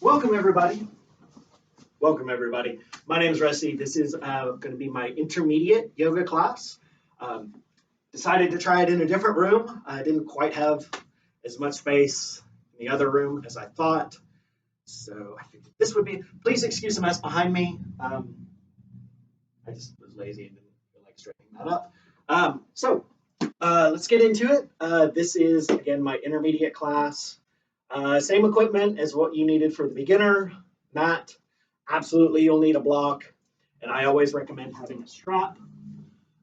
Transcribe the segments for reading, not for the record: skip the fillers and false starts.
Welcome everybody. Welcome everybody. My name is Rusty. This is going to be my intermediate yoga class. Um, Decided to try it in a different room. I didn't quite have as much space in the other room as I thought. So I figured this would be, please excuse the mess behind me. I just was lazy and didn't feel like straightening that up. Let's get into it. This is, again, my intermediate class. Same equipment as what you needed for the beginner, mat. Absolutely, you'll need a block, and I always recommend having a strap.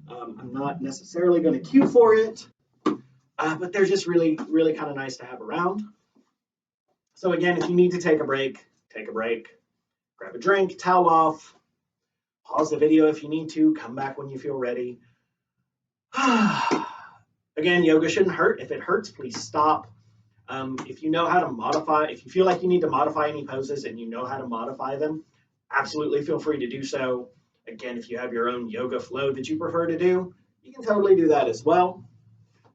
I'm not necessarily going to cue for it, but they're just really, really kind of nice to have around. So again, if you need to take a break, take a break. Grab a drink, towel off, pause the video if you need to, come back when you feel ready. Again, yoga shouldn't hurt. If it hurts, please stop. If you know how to modify, if you feel like you need to modify any poses and you know how to modify them, absolutely feel free to do so. Again, if you have your own yoga flow that you prefer to do, you can totally do that as well.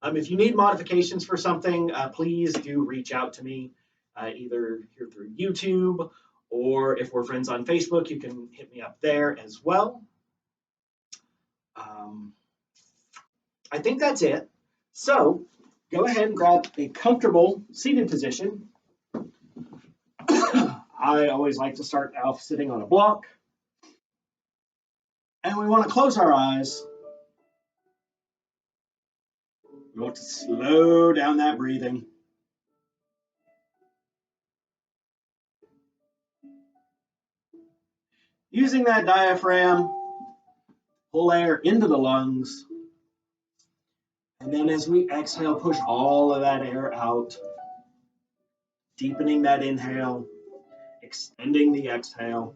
If you need modifications for something, please do reach out to me, either here through YouTube, or if we're friends on Facebook, you can hit me up there as well. I think that's it. So go ahead and grab a comfortable seated position. I always like to start off sitting on a block. And we want to close our eyes. We want to slow down that breathing. Using that diaphragm, pull air into the lungs. And then as we exhale, push all of that air out, deepening that inhale, extending the exhale.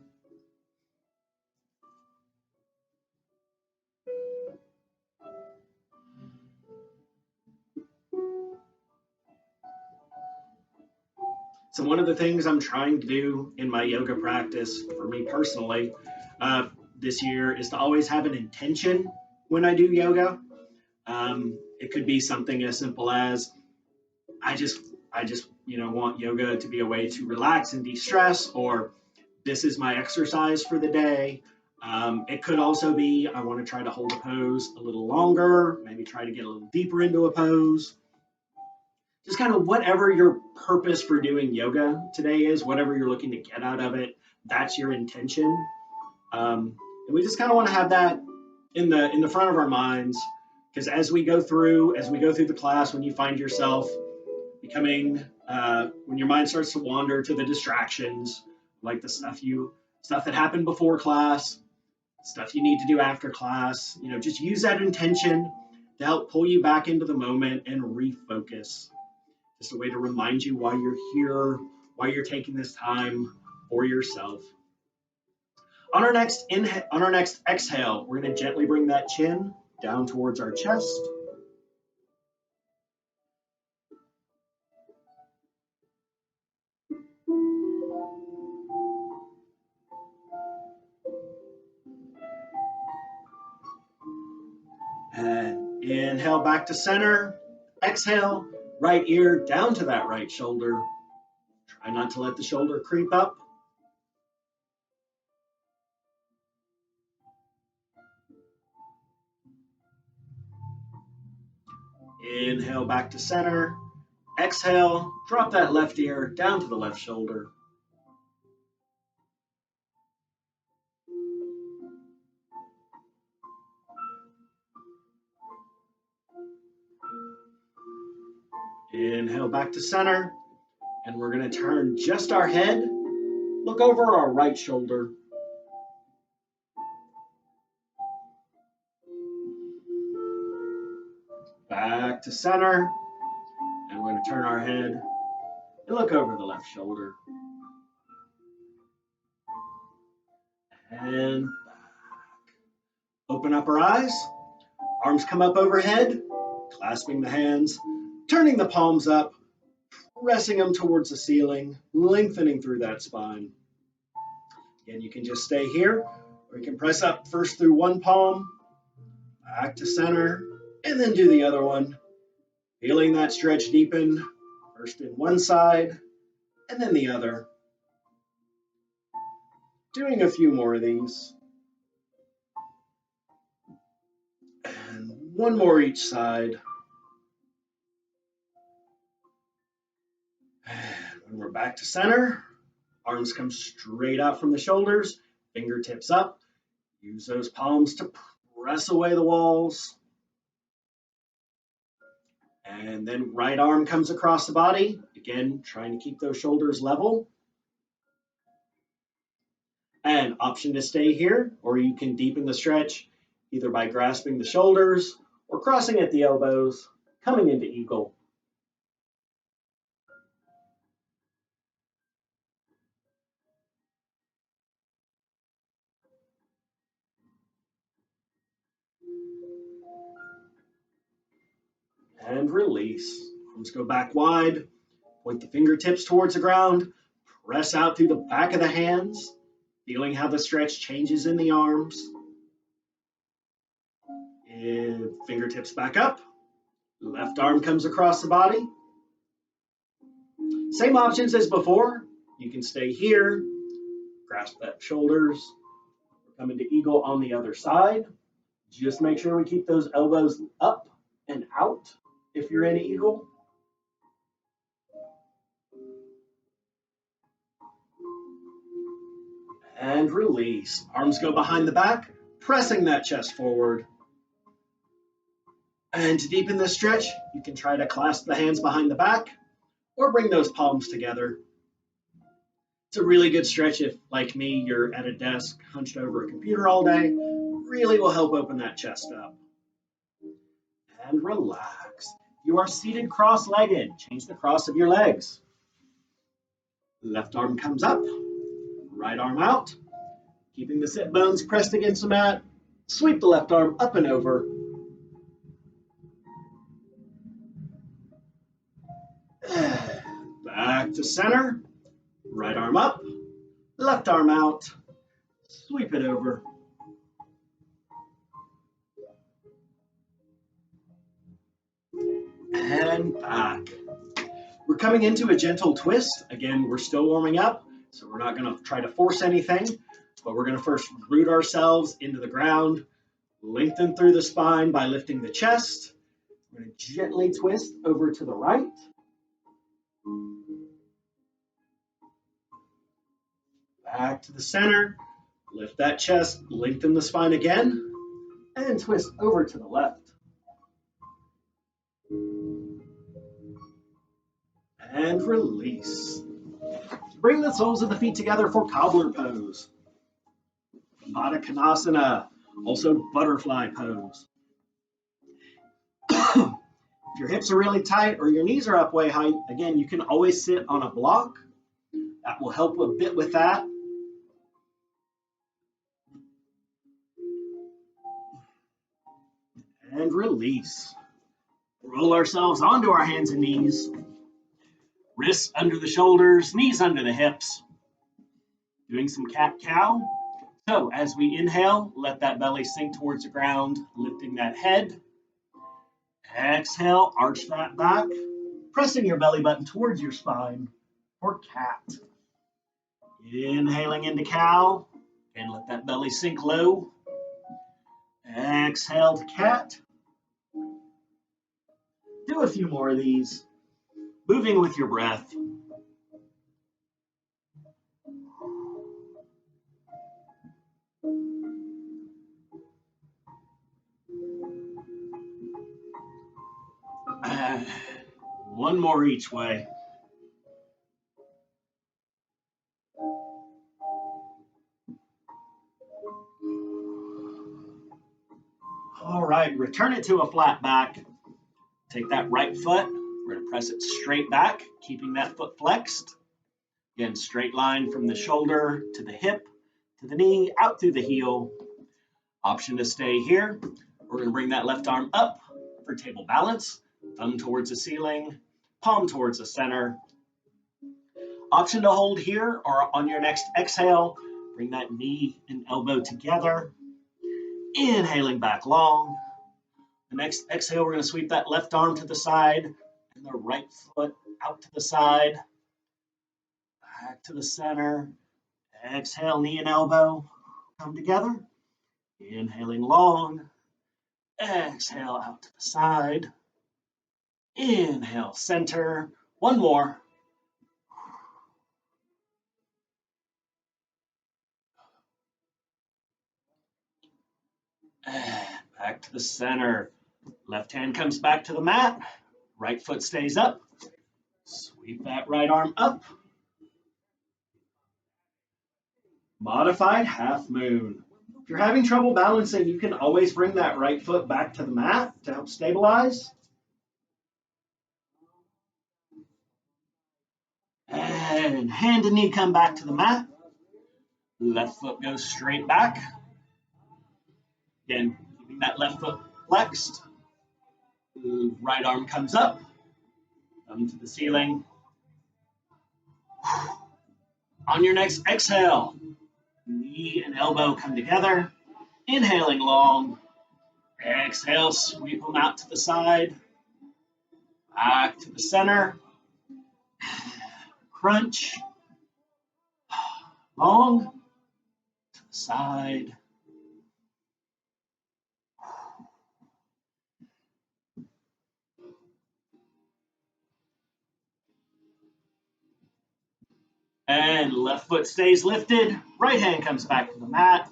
So one of the things I'm trying to do in my yoga practice, for me personally, this year is to always have an intention when I do yoga. It could be something as simple as I just want yoga to be a way to relax and de-stress, or this is my exercise for the day. It could also be I want to try to hold a pose a little longer, maybe try to get a little deeper into a pose. Just kind of whatever your purpose for doing yoga today is, whatever you're looking to get out of it, that's your intention. And we just kind of want to have that in the front of our minds, because as we go through the class, when you find yourself becoming, when your mind starts to wander to the distractions, like the stuff that happened before class, stuff you need to do after class, just use that intention to help pull you back into the moment and refocus. Just a way to remind you why you're here, why you're taking this time for yourself. On our next exhale, we're going to gently bring that chin down towards our chest. And inhale back to center. Exhale, right ear down to that right shoulder. Try not to let the shoulder creep up. Inhale back to center. Exhale, drop that left ear down to the left shoulder. Inhale back to center, and we're going to turn just our head, look over our right shoulder. Back to center, and we're going to turn our head and look over the left shoulder. And back. Open up our eyes, arms come up overhead, clasping the hands, turning the palms up, pressing them towards the ceiling, lengthening through that spine. Again, you can just stay here, or you can press up first through one palm, back to center, and then do the other one. Feeling that stretch deepen, first in one side, and then the other. Doing a few more of these. And one more each side. And when we're back to center, arms come straight out from the shoulders, fingertips up. Use those palms to press away the walls. And then right arm comes across the body. Again, trying to keep those shoulders level. And option to stay here, or you can deepen the stretch either by grasping the shoulders or crossing at the elbows, coming into eagle. And release. Arms go back wide. Point the fingertips towards the ground. Press out through the back of the hands, feeling how the stretch changes in the arms. And fingertips back up. Left arm comes across the body. Same options as before. You can stay here, grasp that shoulders, come into eagle on the other side. Just make sure we keep those elbows up and out if you're in eagle. And release. Arms go behind the back, pressing that chest forward. And to deepen this stretch, you can try to clasp the hands behind the back or bring those palms together. It's a really good stretch if, like me, you're at a desk hunched over a computer all day. Really will help open that chest up. And relax. You are seated cross-legged. Change the cross of your legs. Left arm comes up, right arm out. Keeping the sit bones pressed against the mat. Sweep the left arm up and over. Back to center. Right arm up, left arm out. Sweep it over. And back. We're coming into a gentle twist. Again, we're still warming up, so we're not going to try to force anything, but we're going to first root ourselves into the ground, lengthen through the spine by lifting the chest. We're going to gently twist over to the right. Back to the center. Lift that chest, lengthen the spine again, and twist over to the left. And release. Bring the soles of the feet together for cobbler pose. Baddha Konasana, also butterfly pose. If your hips are really tight or your knees are up way high, again, you can always sit on a block. That will help a bit with that. And release. Roll ourselves onto our hands and knees. Wrists under the shoulders, knees under the hips. Doing some cat-cow. So as we inhale, let that belly sink towards the ground, lifting that head. Exhale, arch that back, pressing your belly button towards your spine for cat. Inhaling into cow, and let that belly sink low. Exhale to cat. Do a few more of these, moving with your breath. One more each way. All right, return it to a flat back. Take that right foot. We're going to press it straight back, keeping that foot flexed. Again, straight line from the shoulder to the hip, to the knee, out through the heel. Option to stay here. We're going to bring that left arm up for table balance. Thumb towards the ceiling, palm towards the center. Option to hold here, or on your next exhale, bring that knee and elbow together. Inhaling back long. The next exhale, we're going to sweep that left arm to the side and the right foot out to the side. Back to the center. Exhale, knee and elbow come together. Inhaling long. Exhale out to the side. Inhale, center. One more. And back to the center. Left hand comes back to the mat. Right foot stays up. Sweep that right arm up. Modified half moon. If you're having trouble balancing, you can always bring that right foot back to the mat to help stabilize. And hand and knee come back to the mat. Left foot goes straight back. Again, keeping that left foot flexed. Right arm comes up. Thumb to the ceiling. On your next exhale, knee and elbow come together. Inhaling long. Exhale, sweep them out to the side. Back to the center. Crunch. Long. To the side. And left foot stays lifted. Right hand comes back to the mat.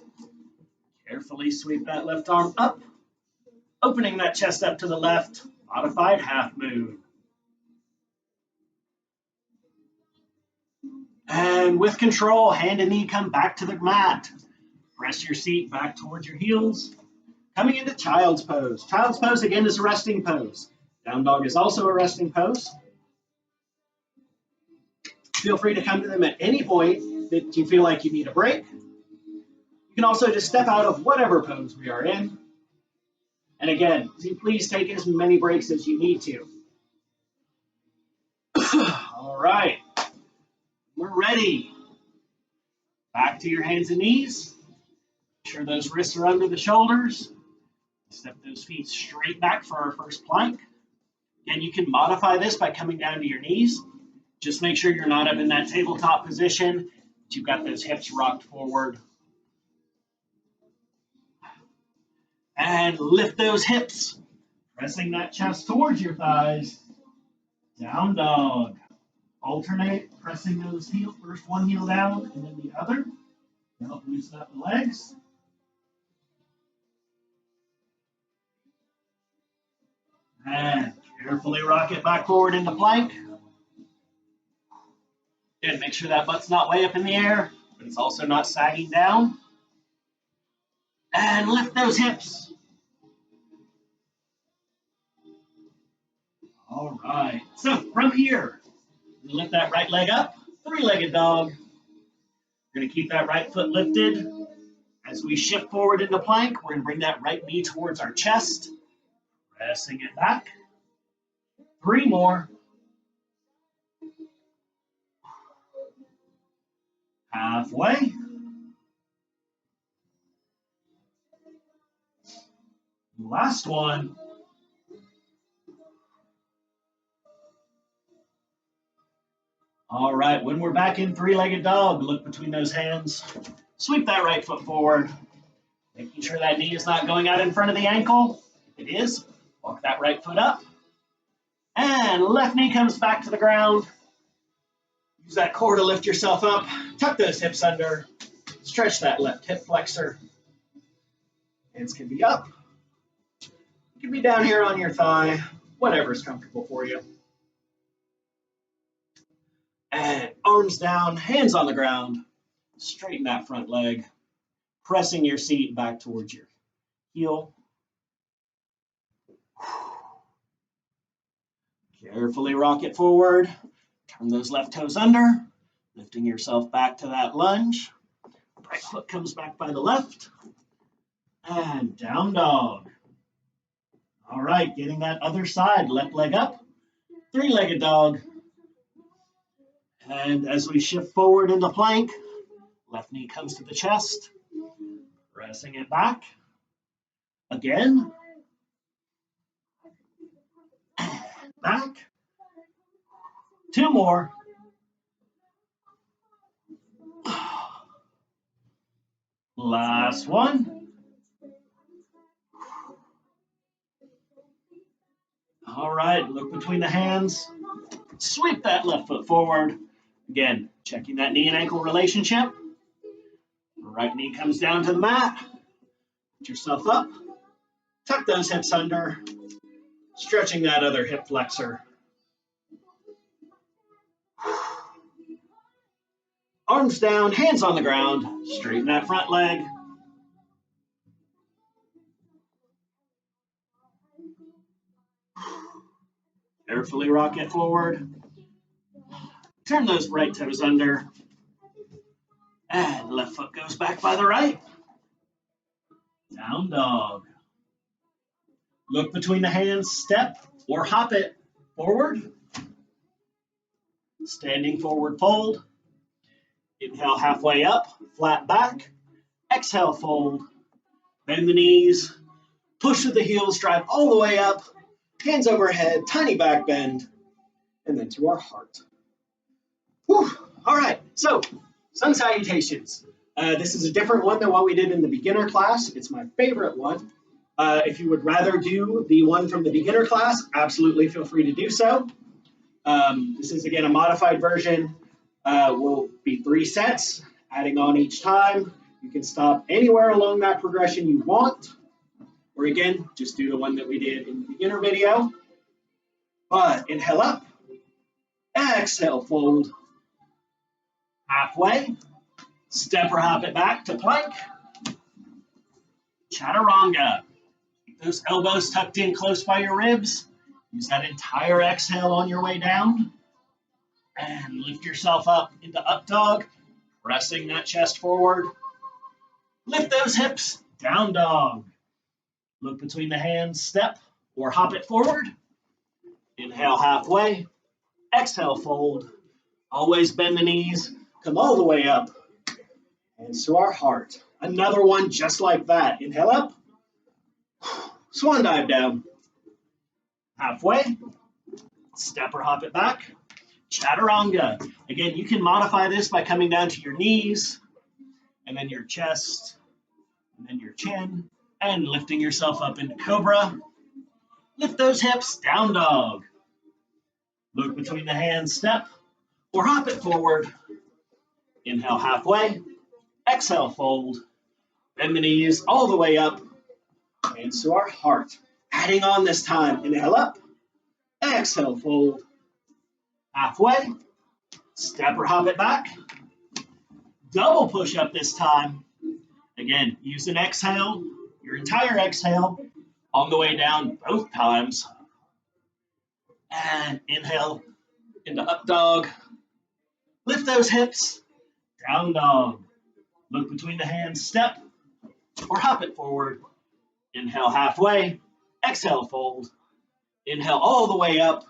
Carefully sweep that left arm up. Opening that chest up to the left. Modified half moon. And with control, hand and knee come back to the mat. Press your seat back towards your heels. Coming into child's pose. Child's pose again is a resting pose. Down dog is also a resting pose. Feel free to come to them at any point that you feel like you need a break. You can also just step out of whatever pose we are in. And again, please take as many breaks as you need to. All right, we're ready. Back to your hands and knees. Make sure those wrists are under the shoulders. Step those feet straight back for our first plank. Again, you can modify this by coming down to your knees. Just make sure you're not up in that tabletop position, but you've got those hips rocked forward. And lift those hips, pressing that chest towards your thighs. Down dog. Alternate, pressing those heels, first one heel down and then the other to help loosen up the legs. And carefully rock it back forward into plank. And make sure that butt's not way up in the air, but it's also not sagging down. And lift those hips. All right. So from here, lift that right leg up, three-legged dog. We're going to keep that right foot lifted. As we shift forward into plank, we're going to bring that right knee towards our chest, pressing it back. 3 more. Halfway. Last one. All right, when we're back in three-legged dog, look between those hands. Sweep that right foot forward, making sure that knee is not going out in front of the ankle. If it is, walk that right foot up. And left knee comes back to the ground. Use that core to lift yourself up. Tuck those hips under. Stretch that left hip flexor. Hands can be up. You can be down here on your thigh, whatever's comfortable for you. And arms down, hands on the ground. Straighten that front leg, pressing your seat back towards your heel. Carefully rock it forward. Turn those left toes under, lifting yourself back to that lunge. Right foot comes back by the left. And down dog. All right, getting that other side, left leg up. Three-legged dog. And as we shift forward into plank, left knee comes to the chest, pressing it back. Again. Back. 2 more. Last one. All right, look between the hands. Sweep that left foot forward. Again, checking that knee and ankle relationship. Right knee comes down to the mat. Put yourself up. Tuck those hips under. Stretching that other hip flexor. Arms down, hands on the ground. Straighten that front leg. Carefully rock it forward. Turn those right toes under. And left foot goes back by the right. Down dog. Look between the hands, step or hop it forward. Standing forward fold. Inhale halfway up, flat back. Exhale fold. Bend the knees. Push with the heels, drive all the way up. Hands overhead, tiny back bend. And then to our heart. Whew. All right, so sun salutations. This is a different one than what we did in the beginner class. It's my favorite one. If you would rather do the one from the beginner class, absolutely feel free to do so. This is, again, a modified version. Will be 3 sets, adding on each time. You can stop anywhere along that progression you want. Or again, just do the one that we did in the beginner video. But inhale up, exhale fold. Halfway, step or hop it back to plank. Chaturanga. Keep those elbows tucked in close by your ribs. Use that entire exhale on your way down. And lift yourself up into up dog, pressing that chest forward. Lift those hips, down dog. Look between the hands, step or hop it forward. Inhale halfway, exhale fold. Always bend the knees, come all the way up. Hands to our heart. Another one just like that. Inhale up, swan dive down. Halfway, step or hop it back. Chaturanga. Again, you can modify this by coming down to your knees, and then your chest, and then your chin, and lifting yourself up into cobra. Lift those hips, down dog. Look between the hands, step, or hop it forward. Inhale halfway, exhale fold. Bend the knees all the way up, hands to our heart. Adding on this time, inhale up, exhale fold. Halfway, step or hop it back. Double push up this time. Again, use an exhale, your entire exhale, on the way down both times. And inhale into up dog. Lift those hips, down dog. Look between the hands, step or hop it forward. Inhale halfway, exhale fold. Inhale all the way up.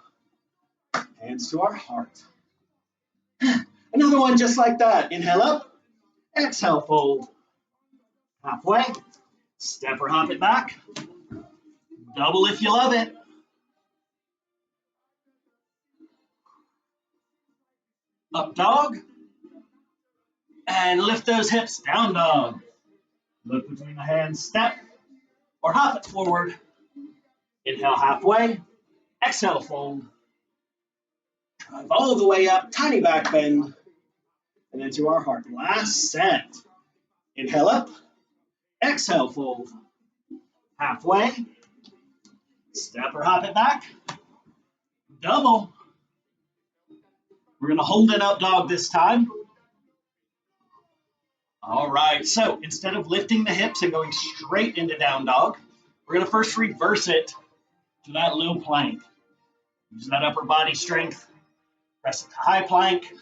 Hands to our heart. Another one just like that. Inhale up, exhale fold. Halfway, step or hop it back. Double if you love it. Up dog. And lift those hips, down dog. Look between the hands, step or hop it forward. Inhale halfway, exhale fold. Drive all the way up, tiny back bend, and then to our heart. Last set. Inhale up, exhale fold. Halfway, step or hop it back. Double. We're going to hold it up dog this time. All right, so instead of lifting the hips and going straight into down dog, we're going to first reverse it to that low plank. Use that upper body strength. Press it to high plank,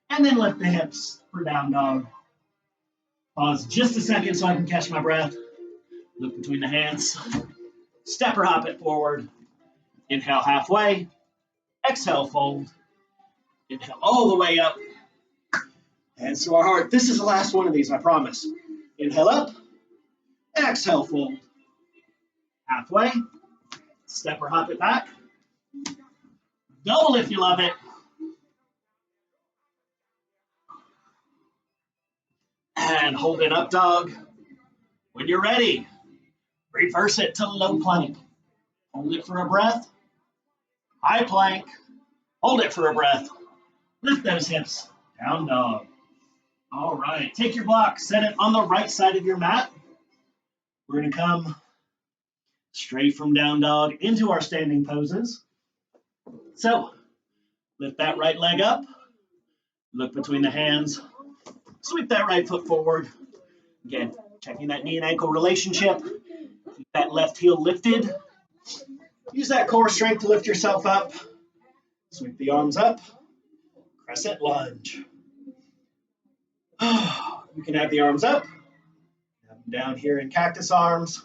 and then lift the hips for down dog. Pause just a second so I can catch my breath. Look between the hands. Step or hop it forward. Inhale halfway. Exhale fold. Inhale all the way up. Hands to our heart. This is the last one of these, I promise. Inhale up. Exhale fold. Halfway. Step or hop it back. Double if you love it. And hold it up dog. When you're ready, reverse it to low plank. Hold it for a breath. High plank. Hold it for a breath. Lift those hips. Down dog. All right. Take your block. Set it on the right side of your mat. We're going to come straight from down dog into our standing poses. So, lift that right leg up. Look between the hands. Sweep that right foot forward. Again, checking that knee and ankle relationship. Keep that left heel lifted. Use that core strength to lift yourself up. Sweep the arms up. Crescent lunge. You can have the arms up. Have them down here in cactus arms.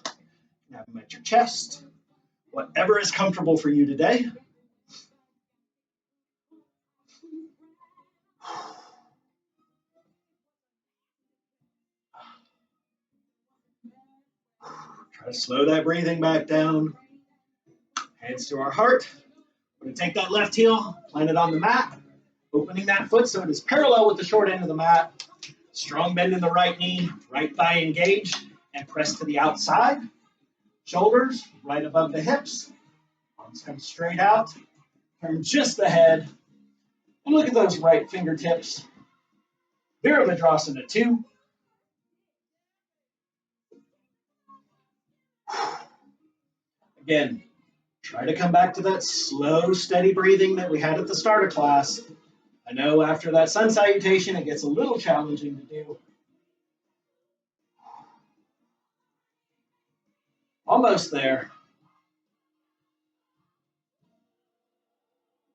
Have them at your chest. Whatever is comfortable for you today. Try to slow that breathing back down. Hands to our heart. We're going to take that left heel, plant it on the mat, opening that foot so it is parallel with the short end of the mat. Strong bend in the right knee, right thigh engaged, and press to the outside. Shoulders right above the hips. Arms come straight out. Turn just the head. And look at those right fingertips. Virabhadrasana 2. Again, try to come back to that slow, steady breathing that we had at the start of class. I know after that sun salutation, it gets a little challenging to do. Almost there.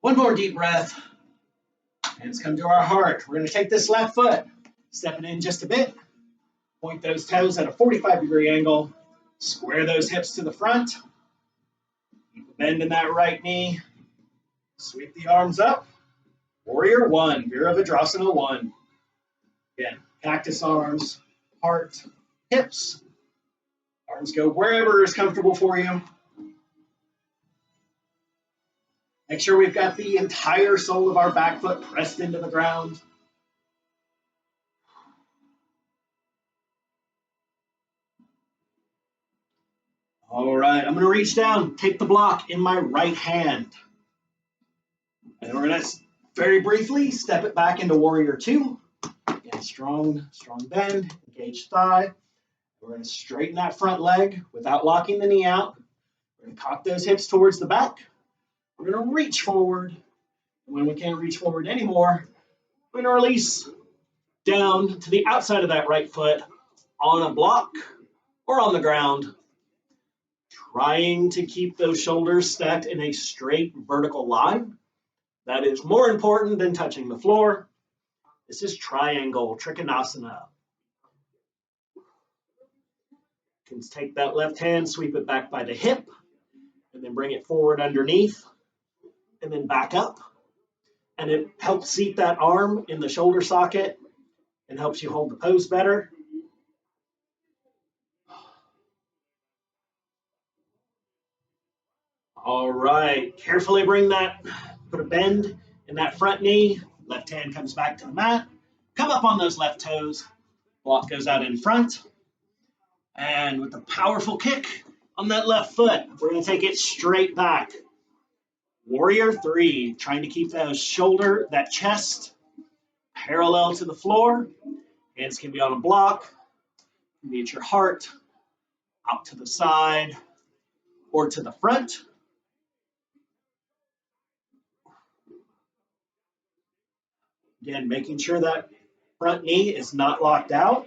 One more deep breath. Hands come to our heart. We're going to take this left foot, step it in just a bit. Point those toes at a 45-degree angle. Square those hips to the front. Keep a bend in that right knee. Sweep the arms up. Warrior 1, Virabhadrasana 1. Again, cactus arms, heart, hips. Arms go wherever is comfortable for you. Make sure we've got the entire sole of our back foot pressed into the ground. All right, I'm going to reach down, take the block in my right hand. And we're going to very briefly step it back into Warrior 2. Again, strong bend, engage thigh. We're going to straighten that front leg without locking the knee out. We're going to cock those hips towards the back. We're going to reach forward. And when we can't reach forward anymore, we're going to release down to the outside of that right foot on a block or on the ground. Trying to keep those shoulders stacked in a straight vertical line. That is more important than touching the floor. This is triangle trikonasana. You can take that left hand, sweep it back by the hip, and then bring it forward underneath, and then back up. And it helps seat that arm in the shoulder socket and helps you hold the pose better. All right, carefully bring that, put a bend in that front knee. Left hand comes back to the mat. Come up on those left toes. Block goes out in front. And with a powerful kick on that left foot, we're going to take it straight back. Warrior 3, trying to keep that chest parallel to the floor. Hands can be on a block, can be at your heart, out to the side, or to the front. Again, making sure that front knee is not locked out.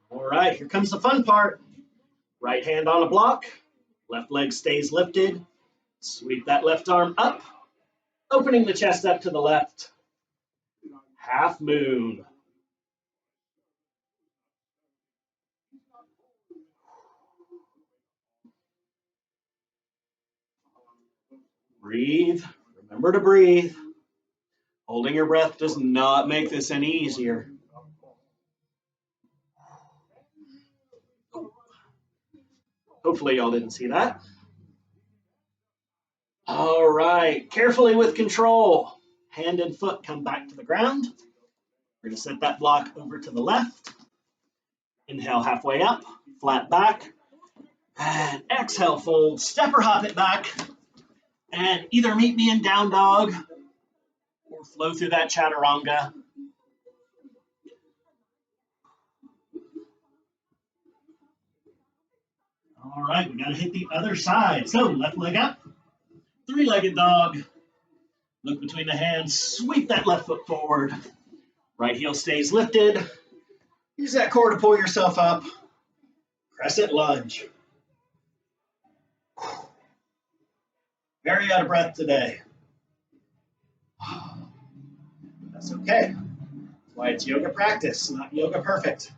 All right, here comes the fun part. Right hand on a block, left leg stays lifted. Sweep that left arm up, opening the chest up to the left. Half moon. Breathe. Remember to breathe. Holding your breath does not make this any easier. Hopefully y'all didn't see that. All right, carefully with control. Hand and foot come back to the ground. We're going to set that block over to the left. Inhale halfway up, flat back. And exhale, fold, step or hop it back. And either meet me in down dog or flow through that chaturanga. All right, we got to hit the other side. So left leg up, three-legged dog. Look between the hands, sweep that left foot forward. Right heel stays lifted. Use that core to pull yourself up. Crescent lunge. Very out of breath today. That's okay. That's why it's yoga practice, not yoga perfect.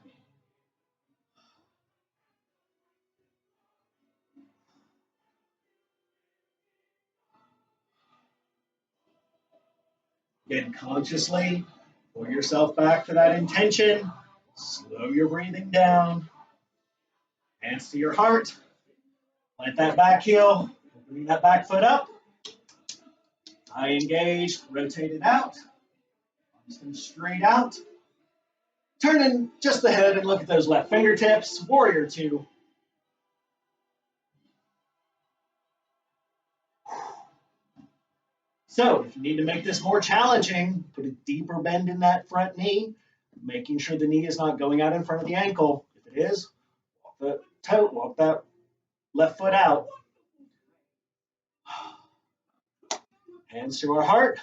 Again, consciously pull yourself back to that intention. Slow your breathing down. Hands to your heart. Plant that back heel. Bring that back foot up. Eye engaged. Rotate it out. Arms come straight out. Turning just the head and look at those left fingertips. Warrior two. So if you need to make this more challenging, put a deeper bend in that front knee, making sure the knee is not going out in front of the ankle. If it is, walk that left foot out. Hands to our heart.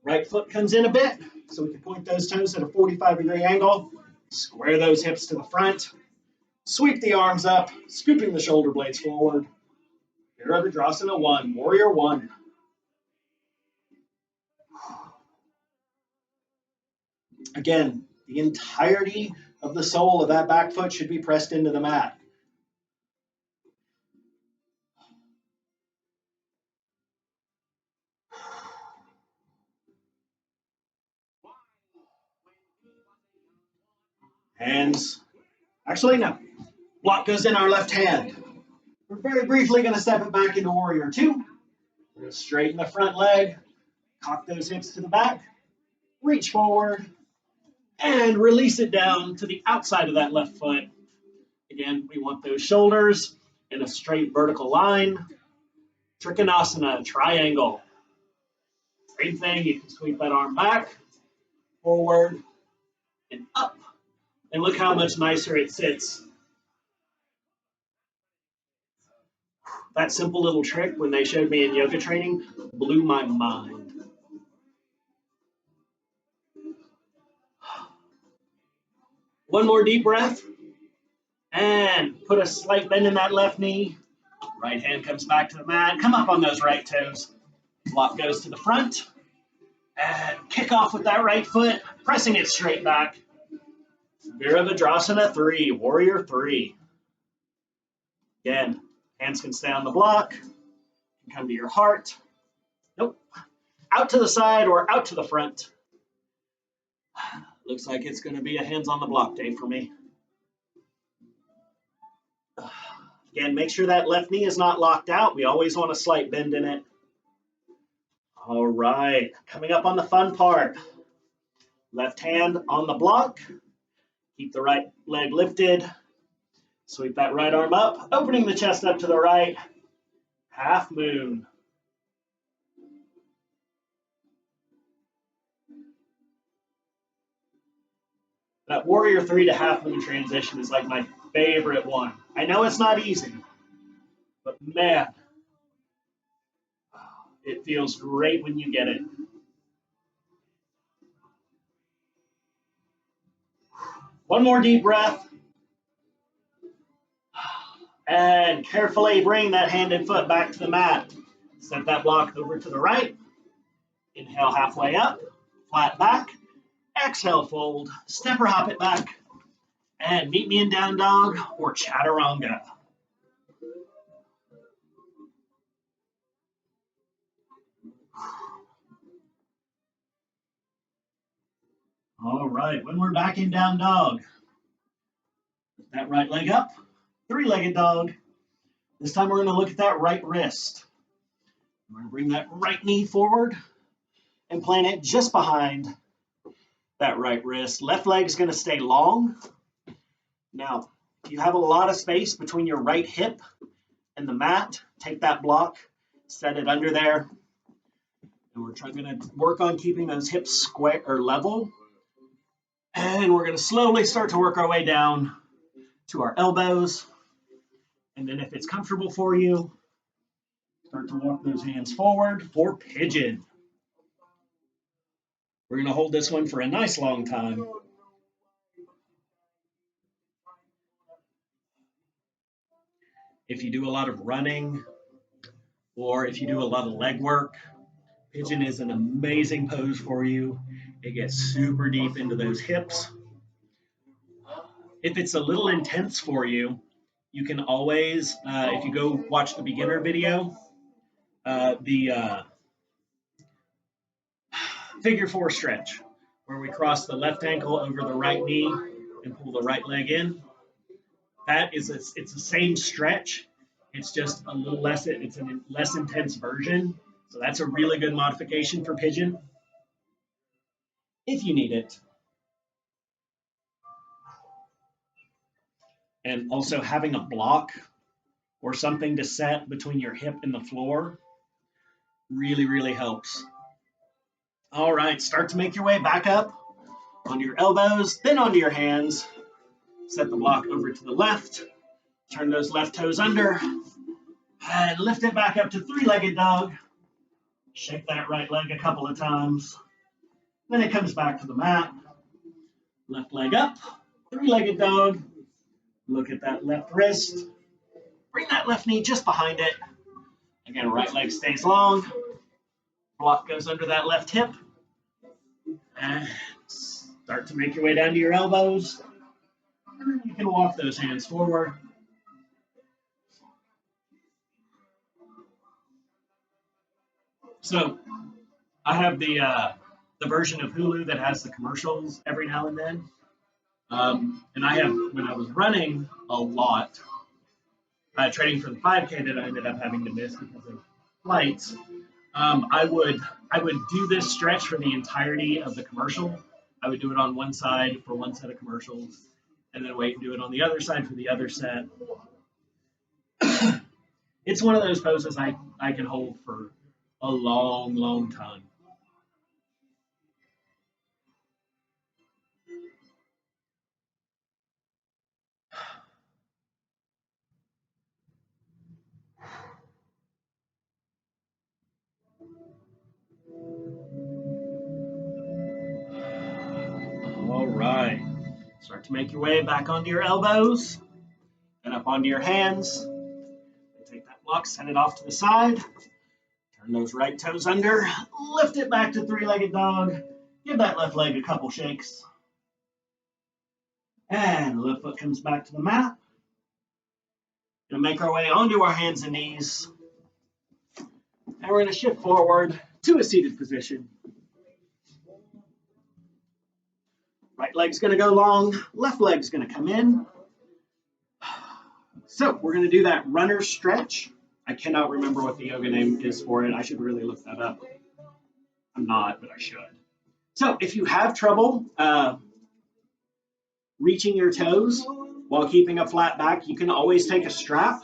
Right foot comes in a bit, so we can point those toes at a 45-degree angle. Square those hips to the front. Sweep the arms up, scooping the shoulder blades forward. Virabhadrasana 1, Warrior 1. Again, the entirety of the sole of that back foot should be pressed into the mat. Hands, actually no, block goes in our left hand. We're very briefly going to step it back into Warrior 2. We're going to straighten the front leg, cock those hips to the back, reach forward, and release it down to the outside of that left foot. Again, we want those shoulders in a straight vertical line. Trikonasana, triangle. Same thing, you can sweep that arm back, forward, and up. And look how much nicer it sits. That simple little trick, when they showed me in yoga training, blew my mind. One more deep breath. And put a slight bend in that left knee. Right hand comes back to the mat. Come up on those right toes. Block goes to the front. And kick off with that right foot, pressing it straight back. Virabhadrasana 3, Warrior 3. Again, hands can stay on the block. Come to your heart. Nope. Out to the side or out to the front. Looks like it's going to be a hands on the block day for me. Again, make sure that left knee is not locked out. We always want a slight bend in it. All right, coming up on the fun part. Left hand on the block. Keep the right leg lifted. Sweep that right arm up, opening the chest up to the right. Half moon. That Warrior 3 to half moon transition is like my favorite one. I know it's not easy, but man, it feels great when you get it. One more deep breath. And carefully bring that hand and foot back to the mat. Set that block over to the right. Inhale halfway up, flat back. Exhale, fold. Step or hop it back. And meet me in down dog or chaturanga. All right, when we're back in down dog, put that right leg up, three-legged dog. This time we're going to look at that right wrist. We're going to bring that right knee forward and plant it just behind that right wrist. Left leg's going to stay long. Now, if you have a lot of space between your right hip and the mat, take that block, set it under there, and we're going to work on keeping those hips square or level. And we're going to slowly start to work our way down to our elbows. And then if it's comfortable for you, start to walk those hands forward for pigeon. We're going to hold this one for a nice long time. If you do a lot of running or if you do a lot of leg work, pigeon is an amazing pose for you. It gets super deep into those hips. If it's a little intense for you, you can always, if you go watch the beginner video, the figure four stretch, where we cross the left ankle over the right knee and pull the right leg in. That is, it's the same stretch. It's just a little less, it's a less intense version. So that's a really good modification for pigeon if you need it. And also having a block or something to set between your hip and the floor really, really helps. All right, start to make your way back up onto your elbows, then onto your hands. Set the block over to the left. Turn those left toes under and lift it back up to three-legged dog. Shake that right leg a couple of times. Then it comes back to the mat. Left leg up, three-legged dog. Look at that left wrist. Bring that left knee just behind it. Again, right leg stays long. Block goes under that left hip. And start to make your way down to your elbows. And then you can walk those hands forward. So I have the version of Hulu that has the commercials every now and then. And I have, when I was running a lot, training for the 5K that I ended up having to miss because of flights, I would do this stretch for the entirety of the commercial. I would do it on one side for one set of commercials, and then wait and do it on the other side for the other set. It's one of those poses I can hold for a long, long time. All right. Start to make your way back onto your elbows and up onto your hands. Take that block, send it off to the side. Turn those right toes under. Lift it back to three-legged dog. Give that left leg a couple shakes. And left foot comes back to the mat. Gonna make our way onto our hands and knees. And we're gonna shift forward to a seated position. Right leg's gonna go long, left leg's gonna come in. So we're gonna do that runner stretch. I cannot remember what the yoga name is for it. I should really look that up. I'm not, but I should. So if you have trouble reaching your toes while keeping a flat back, you can always take a strap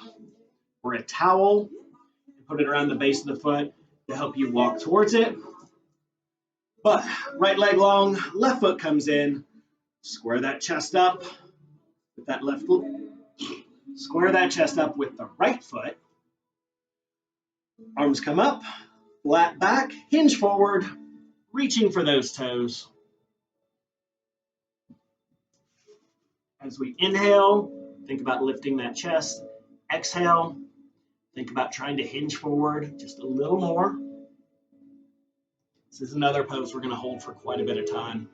or a towel and put it around the base of the foot to help you walk towards it. But right leg long, left foot comes in, square that chest up with that left foot. Square that chest up with the right foot. Arms come up, flat back, hinge forward, reaching for those toes. As we inhale, think about lifting that chest. Exhale, think about trying to hinge forward just a little more. This is another pose we're going to hold for quite a bit of time.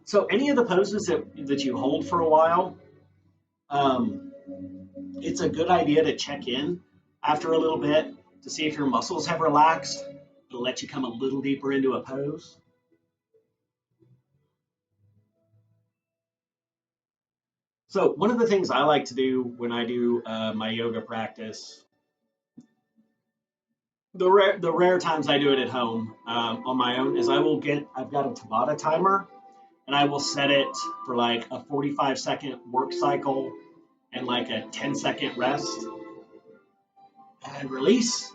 So any of the poses that you hold for a while, it's a good idea to check in after a little bit to see if your muscles have relaxed. It'll let you come a little deeper into a pose. So one of the things I like to do when I do my yoga practice The rare times I do it at home on my own is I've got a Tabata timer and I will set it for like a 45-second work cycle and like a 10-second rest and release.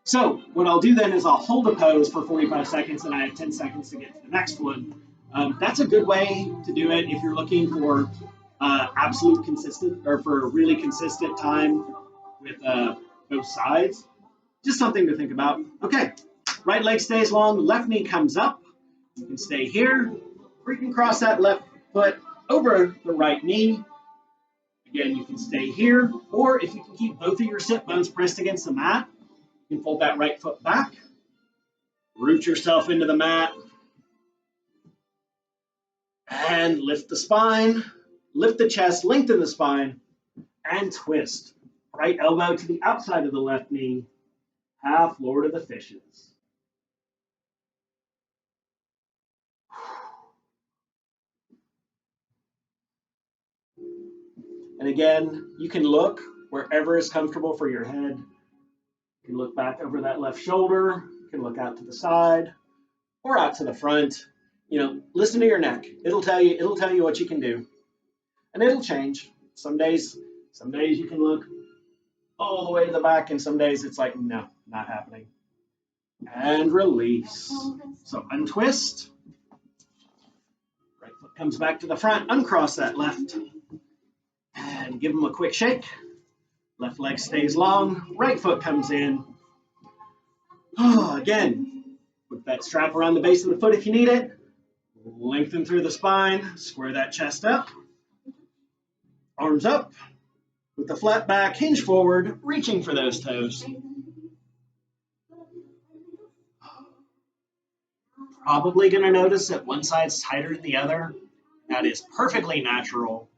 So what I'll do then is I'll hold a pose for 45 seconds and I have 10 seconds to get to the next one. That's a good way to do it if you're looking for absolute consistent or for a really consistent time with both sides. Just something to think about. Okay, right leg stays long, left knee comes up. You can stay here, or you can cross that left foot over the right knee. Again, you can stay here, or if you can keep both of your sit bones pressed against the mat, you can fold that right foot back, root yourself into the mat, and lift the spine, lift the chest, lengthen the spine, and twist. Right elbow to the outside of the left knee, half Lord of the Fishes. And again, you can look wherever is comfortable for your head. You can look back over that left shoulder. You can look out to the side or out to the front. Listen to your neck. It'll tell you what you can do. And it'll change. Some days you can look all the way to the back, and some days it's like, no, not happening. And release. So untwist. Right foot comes back to the front. Uncross that left. And give them a quick shake. Left leg stays long. Right foot comes in. Again, put that strap around the base of the foot if you need it. Lengthen through the spine. Square that chest up. Arms up. With the flat back, hinge forward, reaching for those toes. Probably going to notice that one side's tighter than the other. That is perfectly natural.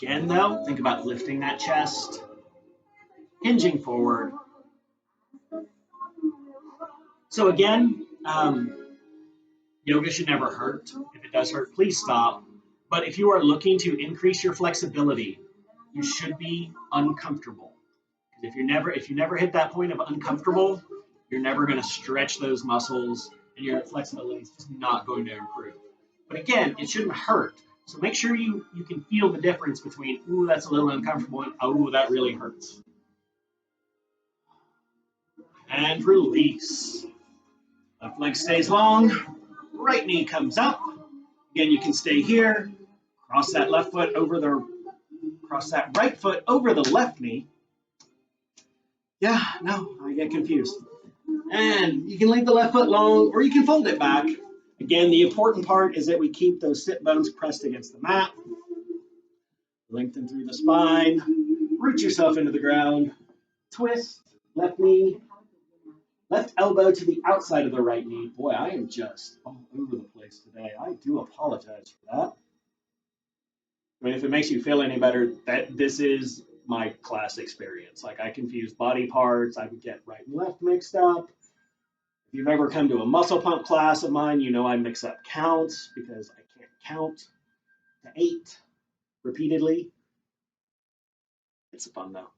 Again, though, think about lifting that chest, hinging forward. So again, yoga should never hurt. If it does hurt, please stop. But if you are looking to increase your flexibility, you should be uncomfortable. If you never hit that point of uncomfortable, you're never going to stretch those muscles, and your flexibility is just not going to improve. But again, it shouldn't hurt. So make sure you can feel the difference between, ooh, that's a little uncomfortable, and ooh, that really hurts. And release. Left leg stays long, right knee comes up. Again, you can stay here. Cross that right foot over the left knee. Yeah, no, I get confused. And you can leave the left foot long, or you can fold it back. Again, the important part is that we keep those sit bones pressed against the mat. Lengthen through the spine. Root yourself into the ground. Twist. Left knee. Left elbow to the outside of the right knee. Boy, I am just all over the place today. I do apologize for that. I mean, if it makes you feel any better, this is my class experience. Like, I confuse body parts. I would get right and left mixed up. If you've ever come to a muscle pump class of mine, you know I mix up counts because I can't count to 8 repeatedly. It's fun though.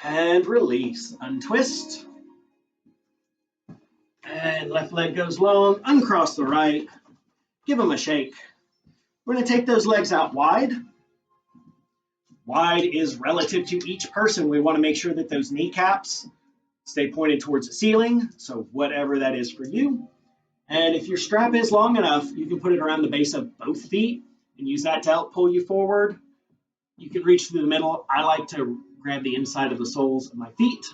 And release. Untwist. And left leg goes long. Uncross the right. Give them a shake. We're going to take those legs out wide. Wide is relative to each person. We want to make sure that those kneecaps stay pointed towards the ceiling. So whatever that is for you. And if your strap is long enough, you can put it around the base of both feet and use that to help pull you forward. You can reach through the middle. I like to grab the inside of the soles of my feet.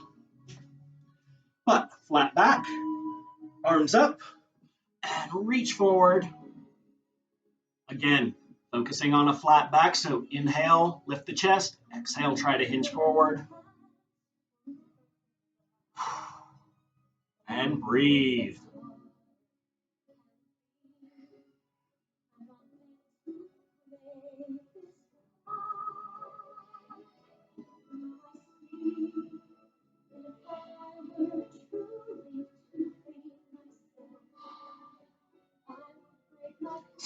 But flat back, arms up, and reach forward. Again, focusing on a flat back. So inhale, lift the chest. Exhale, try to hinge forward. And breathe.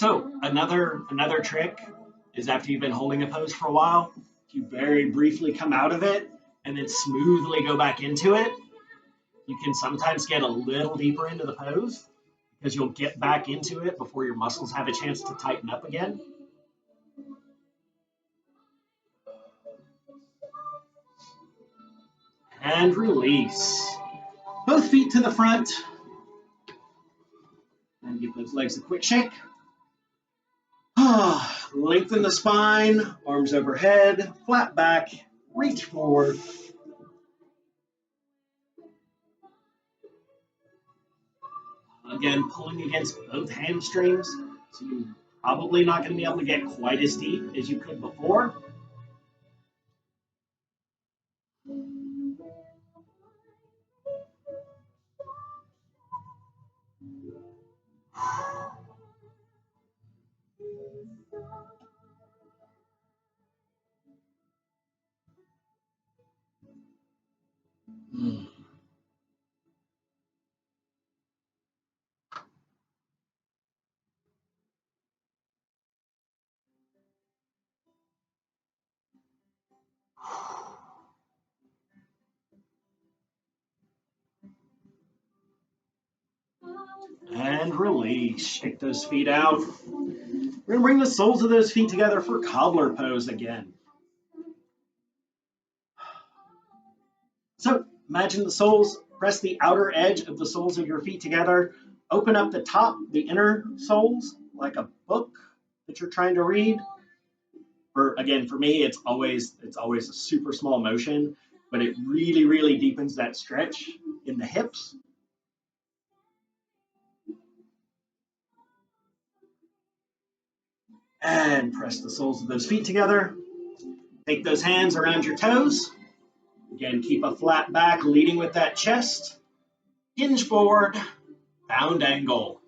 So another trick is after you've been holding a pose for a while, you very briefly come out of it and then smoothly go back into it. You can sometimes get a little deeper into the pose because you'll get back into it before your muscles have a chance to tighten up again. And release. Both feet to the front. And give those legs a quick shake. Lengthen the spine, arms overhead, flat back, reach forward. Again, pulling against both hamstrings, so you're probably not going to be able to get quite as deep as you could before. And release. Shake those feet out. We're going to bring the soles of those feet together for cobbler pose again. So imagine the soles, press the outer edge of the soles of your feet together, open up the top, the inner soles, like a book that you're trying to read. Again, for me, it's always a super small motion, but it really, really deepens that stretch in the hips. And press the soles of those feet together. Take those hands around your toes. Again, keep a flat back, leading with that chest. Hinge forward, bound angle.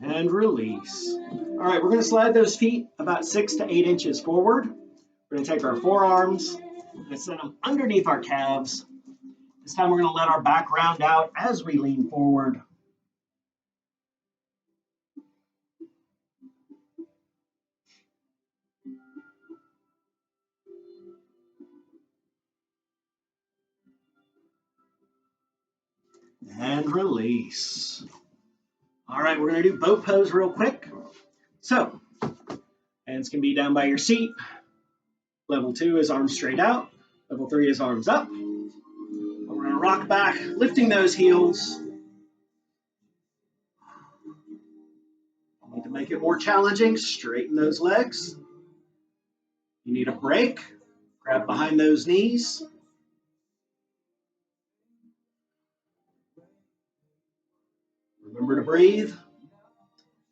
And release. All right, we're going to slide those feet about 6 to 8 inches forward. We're going to take our forearms and send them underneath our calves. This time we're going to let our back round out as we lean forward. And release. All right, we're going to do boat pose real quick. So, hands can be down by your seat. Level 2 is arms straight out. Level 3 is arms up. We're going to rock back, lifting those heels. You need to make it more challenging. Straighten those legs. You need a break. Grab behind those knees. Remember to breathe.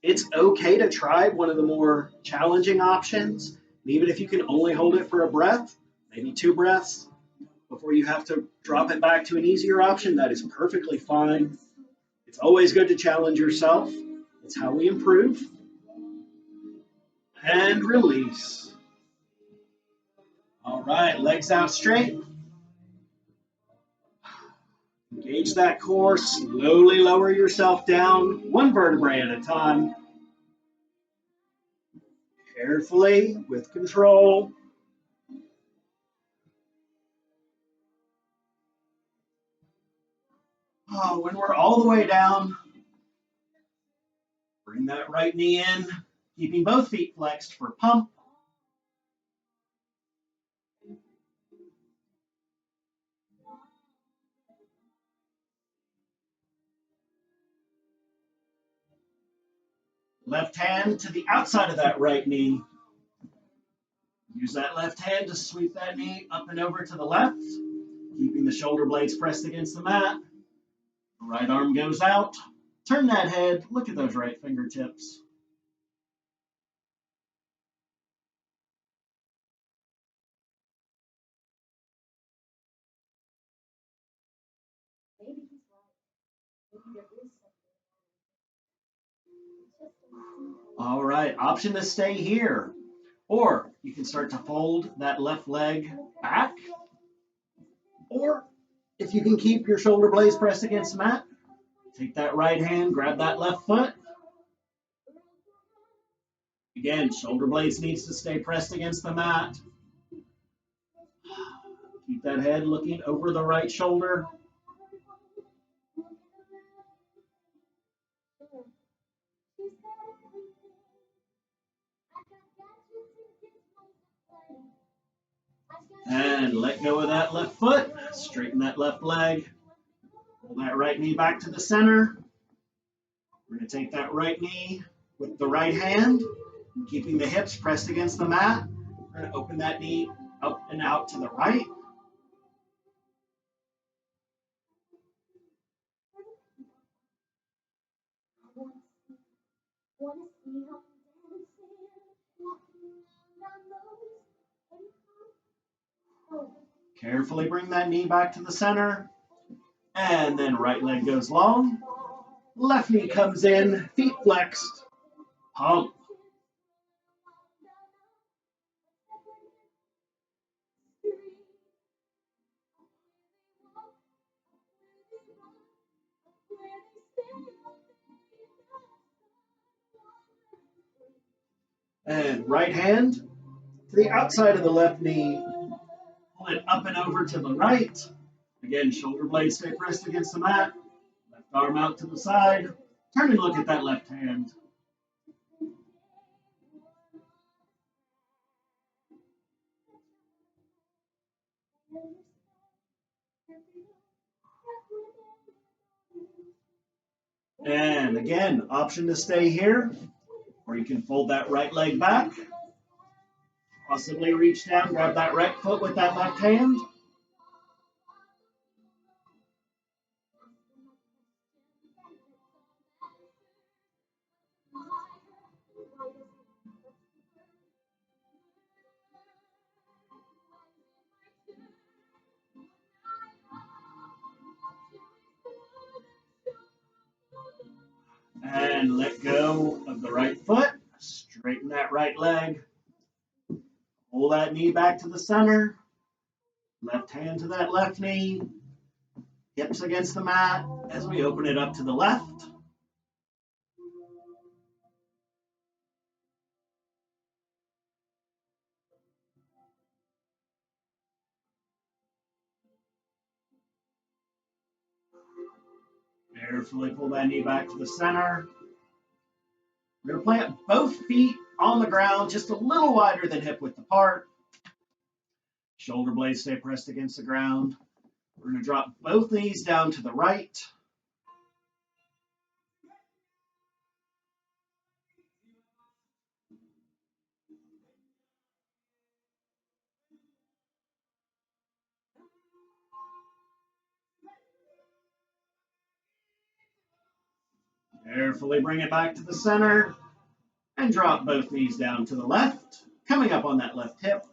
It's okay to try one of the more challenging options. And even if you can only hold it for a breath, maybe 2 breaths, before you have to drop it back to an easier option, that is perfectly fine. It's always good to challenge yourself. It's how we improve. And release. All right, legs out straight. Engage that core, slowly lower yourself down, 1 vertebrae at a time. Carefully, with control. When we're all the way down, bring that right knee in, keeping both feet flexed for pump. Left hand to the outside of that right knee. Use that left hand to sweep that knee up and over to the left, keeping the shoulder blades pressed against the mat. The right arm goes out. Turn that head. Look at those right fingertips. All right, option to stay here. Or you can start to fold that left leg back. Or if you can keep your shoulder blades pressed against the mat, take that right hand, grab that left foot. Again, shoulder blades needs to stay pressed against the mat. Keep that head looking over the right shoulder. And let go of that left foot. Straighten that left leg. Pull that right knee back to the center. We're going to take that right knee with the right hand, and keeping the hips pressed against the mat. We're going to open that knee up and out to the right. Carefully bring that knee back to the center. And then right leg goes long. Left knee comes in, feet flexed. Pump. And right hand to the outside of the left knee. Pull it up and over to the right. Again, shoulder blades stay pressed against the mat. Left arm out to the side. Turn and look at that left hand. And again, option to stay here, or you can fold that right leg back. Possibly reach down, grab that right foot with that left hand. And let go of the right foot. Straighten that right leg. Pull that knee back to the center. Left hand to that left knee. Hips against the mat as we open it up to the left. Carefully pull that knee back to the center. We're going to plant both feet on the ground, just a little wider than hip width apart. Shoulder blades stay pressed against the ground. We're going to drop both knees down to the right. Carefully bring it back to the center and drop both knees down to the left, coming up on that left hip.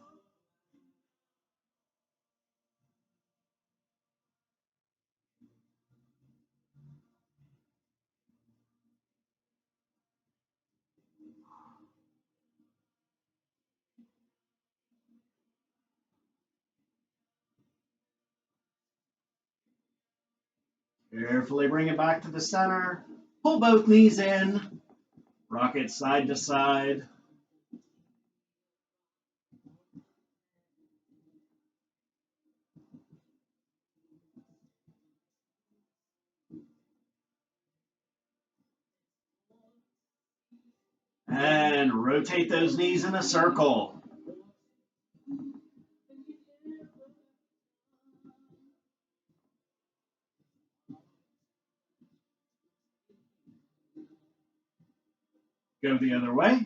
Carefully bring it back to the center. Pull both knees in. Rock it side to side. And rotate those knees in a circle. Go the other way.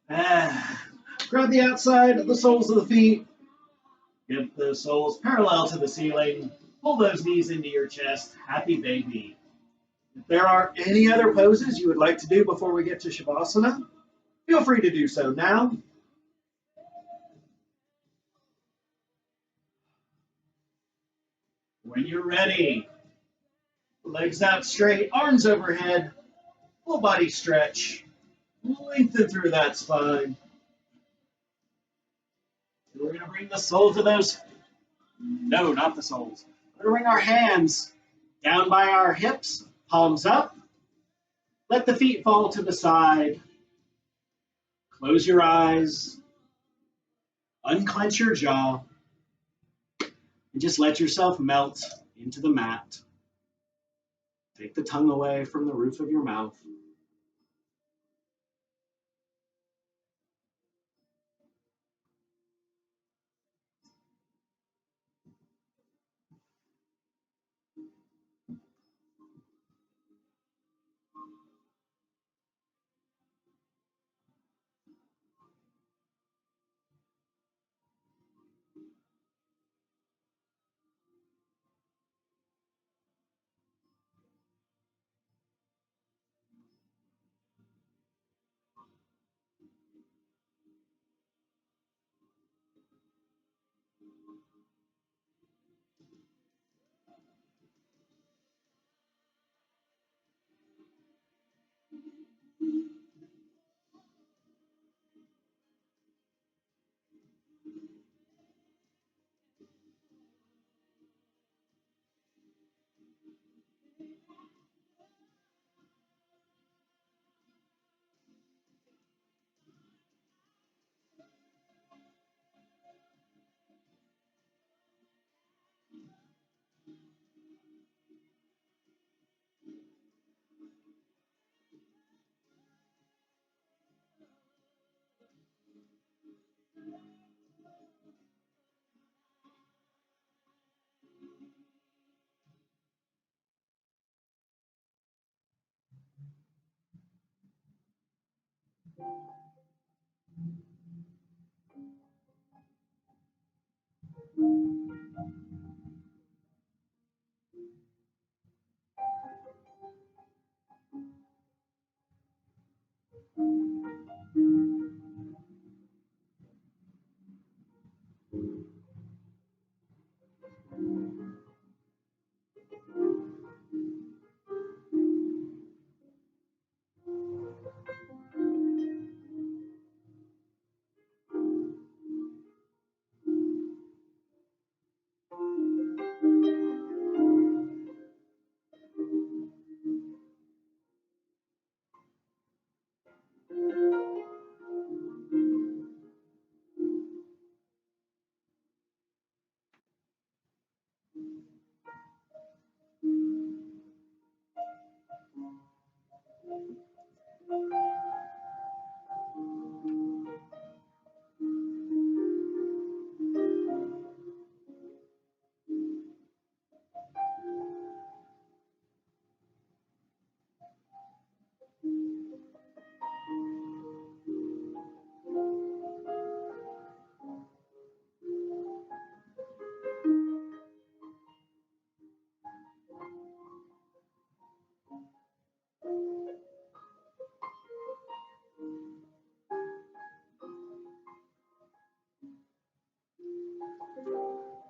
Grab the outside of the soles of the feet. Get the soles parallel to the ceiling. Pull those knees into your chest. Happy baby. If there are any other poses you would like to do before we get to Shavasana, feel free to do so now. When you're ready, legs out straight, arms overhead, full body stretch. Lengthen through that spine. We're going to bring the soles of those, no, not the soles. We're going to bring our hands down by our hips, palms up. Let the feet fall to the side. Close your eyes. Unclench your jaw. And just let yourself melt into the mat. Take the tongue away from the roof of your mouth.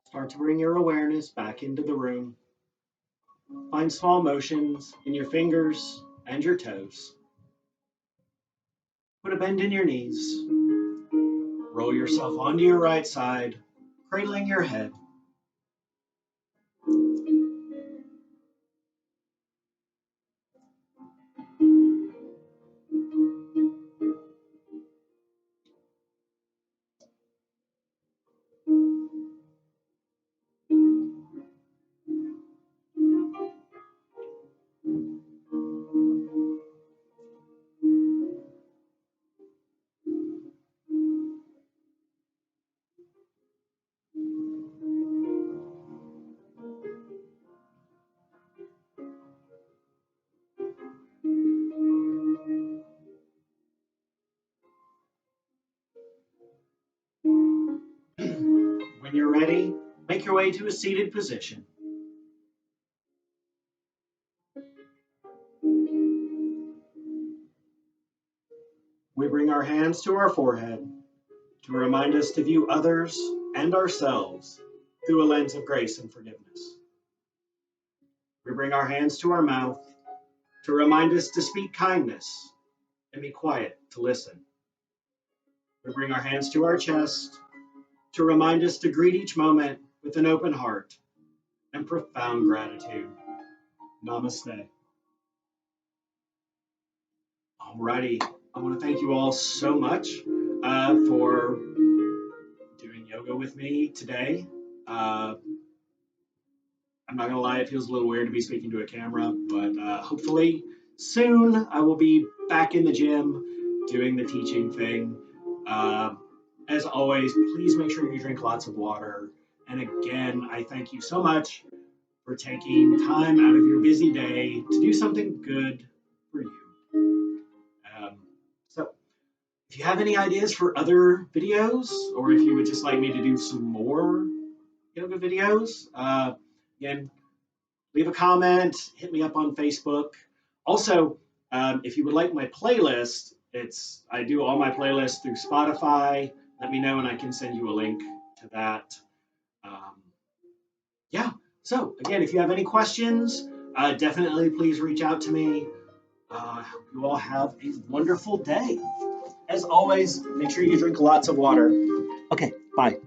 Start to bring your awareness back into the room. Find small motions in your fingers and your toes. Put a bend in your knees. Roll yourself onto your right side, cradling your head. When you're ready, make your way to a seated position. We bring our hands to our forehead to remind us to view others and ourselves through a lens of grace and forgiveness. We bring our hands to our mouth to remind us to speak kindness and be quiet to listen. We bring our hands to our chest to remind us to greet each moment with an open heart and profound gratitude. Namaste. Alrighty, I want to thank you all so much for doing yoga with me today. I'm not gonna lie, it feels a little weird to be speaking to a camera, but hopefully soon I will be back in the gym doing the teaching thing. As always, please make sure you drink lots of water. And again, I thank you so much for taking time out of your busy day to do something good for you. So if you have any ideas for other videos, or if you would just like me to do some more yoga videos, again, leave a comment, hit me up on Facebook. Also, if you would like my playlist, I do all my playlists through Spotify. Let me know and I can send you a link to that. Yeah, so again, if you have any questions, definitely please reach out to me. I hope you all have a wonderful day. As always, make sure you drink lots of water. Okay, bye.